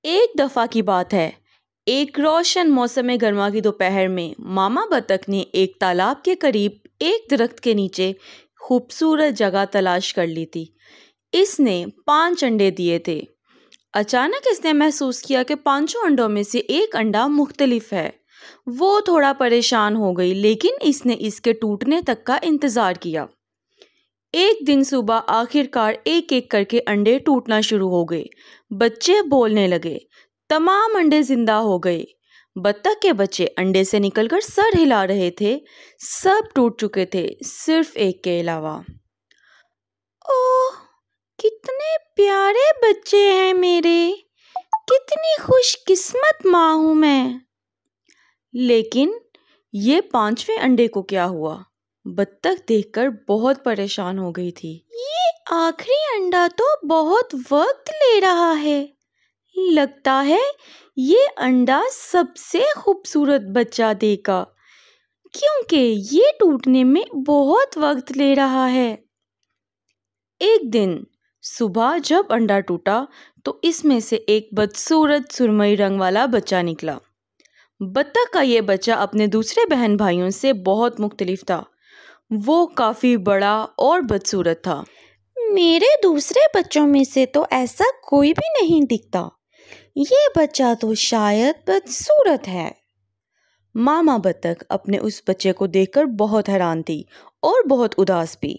ایک دفعہ کی بات ہے، ایک روشن موسم گرما کی دوپہر میں ماما بطخ نے ایک تالاب کے قریب ایک درخت کے نیچے خوبصورت جگہ تلاش کر لی تھی۔ اس نے 5 انڈے دیے تھے۔ اچانک اس نے محسوس کیا کہ 5 انڈوں میں سے ایک انڈا مختلف ہے۔ وہ تھوڑا پریشان ہو گئی، لیکن اس نے اس کے ٹوٹنے تک کا انتظار کیا۔ ایک دن صبح آخر کار ایک ایک کر کے انڈے ٹوٹنا شروع ہو گئے۔ بچے بولنے لگے، تمام انڈے زندہ ہو گئے۔ بطخ کے بچے انڈے سے نکل کر سر ہلا رہے تھے۔ سب ٹوٹ چکے تھے، صرف ایک کے علاوہ۔ اوہ، کتنے پیارے بچے ہیں میرے، کتنی خوش قسمت ماں ہوں میں۔ لیکن یہ 5ویں انڈے کو کیا ہوا؟ بطخ دیکھ کر بہت پریشان ہو گئی تھی۔ یہ آخری انڈا تو بہت وقت لے رہا ہے۔ لگتا ہے یہ انڈا سب سے خوبصورت بچہ دے گا، کیونکہ یہ ٹوٹنے میں بہت وقت لے رہا ہے۔ ایک دن صبح جب انڈا ٹوٹا تو اس میں سے ایک بدصورت سرمئی رنگ والا بچہ نکلا۔ بطخ کا یہ بچہ اپنے دوسرے بہن بھائیوں سے بہت مختلف تھا۔ وہ کافی بڑا اور بدصورت تھا۔ میرے دوسرے بچوں میں سے تو ایسا کوئی بھی نہیں دکھتا۔ یہ بچہ تو شاید بدصورت ہے۔ ماما بطخ اپنے اس بچے کو دیکھ کر بہت حیران تھی اور بہت اداس بھی۔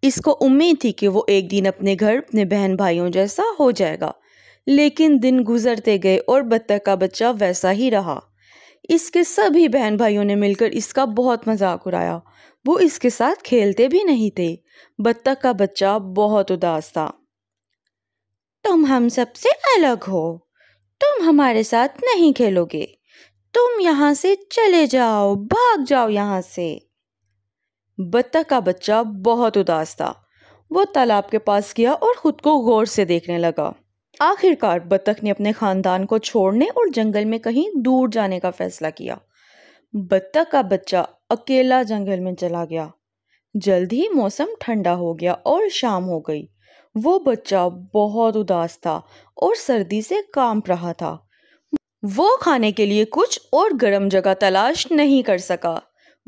اس کو امید تھی کہ وہ ایک دن اپنے گھر اپنے بہن بھائیوں جیسا ہو جائے گا، لیکن دن گزرتے گئے اور بطخ کا بچہ ویسا ہی رہا۔ اس کے سبھی بہن بھائیوں نے مل کر اس کا بہت مذاق اڑایا۔ وہ اس کے ساتھ کھیلتے بھی نہیں تھے۔ بطخ کا بچہ بہت اداس تھا۔ تم ہم سب سے الگ ہو، تم ہمارے ساتھ نہیں کھیلو گے، تم یہاں سے چلے جاؤ، بھاگ جاؤ یہاں سے۔ بطخ کا بچہ بہت اداس تھا۔ وہ تالاب کے پاس گیا اور خود کو غور سے دیکھنے لگا۔ آخر کار بطخ نے اپنے خاندان کو چھوڑنے اور جنگل میں کہیں دور جانے کا فیصلہ کیا۔ بطخ کا بچہ اکیلا جنگل میں چلا گیا۔ جلد ہی موسم ٹھنڈا ہو گیا اور شام ہو گئی۔ وہ بچہ بہت اداس تھا اور سردی سے کانپ رہا تھا۔ وہ کھانے کے لیے کچھ اور گرم جگہ تلاش نہیں کر سکا۔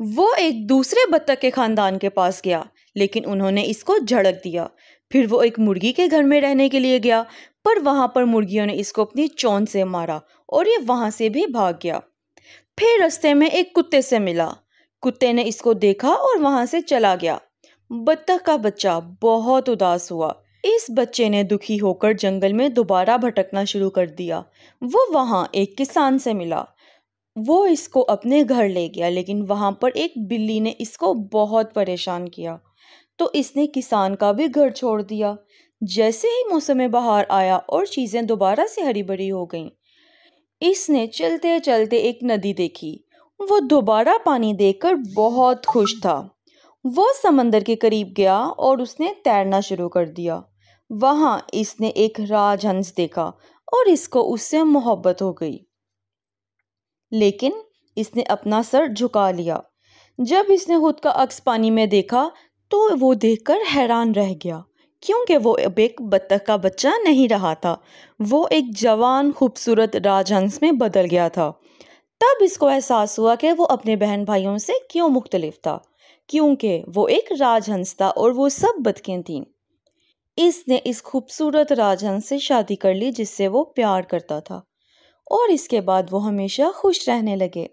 وہ ایک دوسرے بطخ کے خاندان کے پاس گیا، لیکن انہوں نے اس کو جھڑک دیا۔ پھر وہ ایک مرغی کے گھر میں رہنے کے لیے گیا، پر وہاں پر مرغیوں نے اس کو اپنی چونچ سے مارا اور یہ وہاں سے بھی بھاگ گیا۔ پھر رستے میں ایک کتے سے ملا۔ کتے نے اس کو دیکھا اور وہاں سے چلا گیا۔ بطخ کا بچہ بہت اداس ہوا۔ اس بچے نے دکھی ہو کر جنگل میں دوبارہ بھٹکنا شروع کر دیا۔ وہ وہاں ایک کسان سے ملا۔ وہ اس کو اپنے گھر لے گیا، لیکن وہاں پر ایک بلی نے اس کو بہت پریشان کیا، تو اس نے کسان کا بھی گھر چھوڑ دیا۔ جیسے ہی موسم بہار آیا اور چیزیں دوبارہ سے ہری بھری ہو گئیں، اس نے چلتے چلتے ایک ندی دیکھی۔ وہ دوبارہ پانی دیکھ کر بہت خوش تھا۔ وہ سمندر کے قریب گیا اور اس نے تیرنا شروع کر دیا۔ وہاں اس نے ایک راج ہنس دیکھا اور اس کو اس سے محبت ہو گئی، لیکن اس نے اپنا سر جھکا لیا۔ جب اس نے خود کا عکس پانی میں دیکھا تو وہ دیکھ کر حیران رہ گیا، کیونکہ وہ اب ایک بطخ کا بچہ نہیں رہا تھا، وہ ایک جوان خوبصورت راج ہنس میں بدل گیا تھا۔ تب اس کو احساس ہوا کہ وہ اپنے بہن بھائیوں سے کیوں مختلف تھا، کیونکہ وہ ایک راج ہنس تھا اور وہ سب بطخیں تھیں۔ اس نے اس خوبصورت راج ہنس سے شادی کر لی جس سے وہ پیار کرتا تھا، اور اس کے بعد وہ ہمیشہ خوش رہنے لگے۔